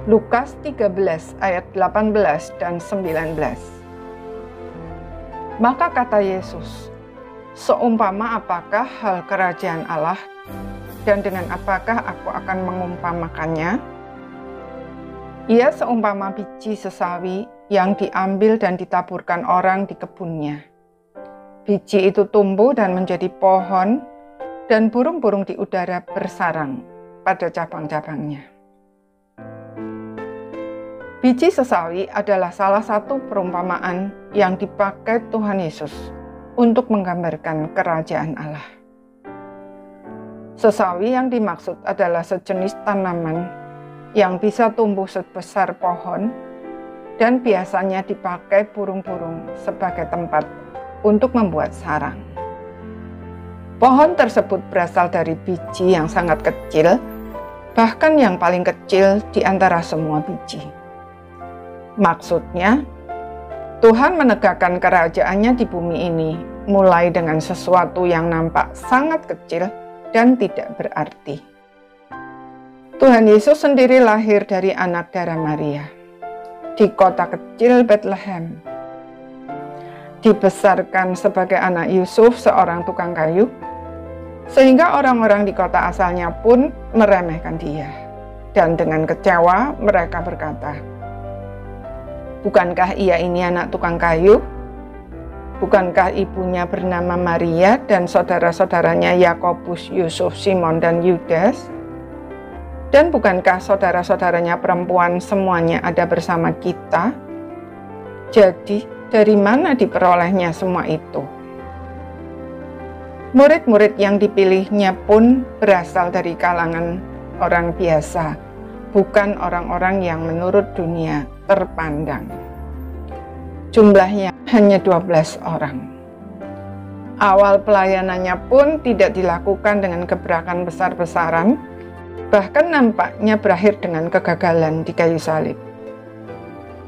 Lukas 13 ayat 18 dan 19. Maka kata Yesus, seumpama apakah hal kerajaan Allah, dan dengan apakah aku akan mengumpamakannya? Ia seumpama biji sesawi yang diambil dan ditaburkan orang di kebunnya. Biji itu tumbuh dan menjadi pohon, dan burung-burung di udara bersarang pada cabang-cabangnya. Biji sesawi adalah salah satu perumpamaan yang dipakai Tuhan Yesus untuk menggambarkan kerajaan Allah. Sesawi yang dimaksud adalah sejenis tanaman yang bisa tumbuh sebesar pohon dan biasanya dipakai burung-burung sebagai tempat untuk membuat sarang. Pohon tersebut berasal dari biji yang sangat kecil, bahkan yang paling kecil di antara semua biji. Maksudnya, Tuhan menegakkan kerajaannya di bumi ini mulai dengan sesuatu yang nampak sangat kecil dan tidak berarti. Tuhan Yesus sendiri lahir dari anak darah Maria di kota kecil Bethlehem. Dibesarkan sebagai anak Yusuf, seorang tukang kayu, sehingga orang-orang di kota asalnya pun meremehkan dia. Dan dengan kecewa mereka berkata, bukankah ia ini anak tukang kayu? Bukankah ibunya bernama Maria dan saudara-saudaranya Yakobus, Yusuf, Simon, dan Yudas? Dan bukankah saudara-saudaranya perempuan semuanya ada bersama kita? Jadi, dari mana diperolehnya semua itu? Murid-murid yang dipilihnya pun berasal dari kalangan orang biasa, bukan orang-orang yang menurut dunia terpandang. Jumlahnya hanya 12 orang. Awal pelayanannya pun tidak dilakukan dengan gebrakan besar-besaran, bahkan nampaknya berakhir dengan kegagalan di kayu salib.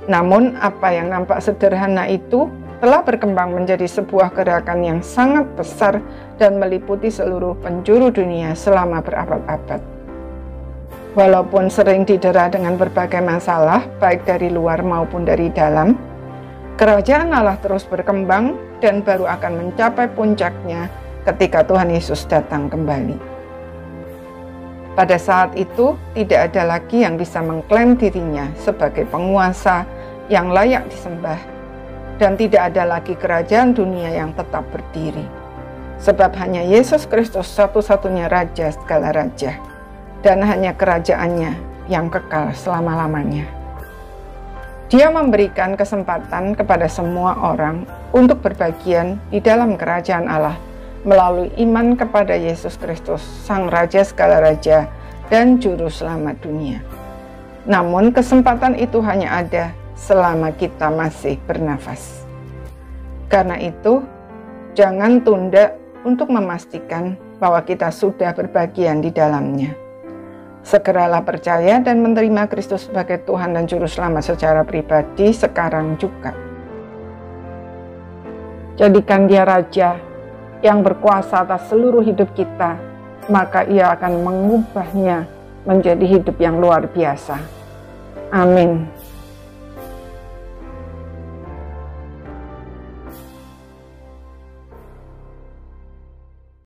Namun apa yang nampak sederhana itu telah berkembang menjadi sebuah gerakan yang sangat besar dan meliputi seluruh penjuru dunia selama berabad-abad. Walaupun sering didera dengan berbagai masalah, baik dari luar maupun dari dalam, kerajaan Allah terus berkembang dan baru akan mencapai puncaknya ketika Tuhan Yesus datang kembali. Pada saat itu, tidak ada lagi yang bisa mengklaim dirinya sebagai penguasa yang layak disembah, dan tidak ada lagi kerajaan dunia yang tetap berdiri. Sebab hanya Yesus Kristus satu-satunya Raja segala raja, dan hanya kerajaannya yang kekal selama-lamanya. Dia memberikan kesempatan kepada semua orang untuk berbagian di dalam kerajaan Allah melalui iman kepada Yesus Kristus, Sang Raja segala raja dan Juru Selamat dunia. Namun kesempatan itu hanya ada selama kita masih bernafas. Karena itu, jangan tunda untuk memastikan bahwa kita sudah berbagian di dalamnya. Segeralah percaya dan menerima Kristus sebagai Tuhan dan Juru Selamat secara pribadi sekarang juga. Jadikan Dia Raja yang berkuasa atas seluruh hidup kita, maka Ia akan mengubahnya menjadi hidup yang luar biasa. Amin.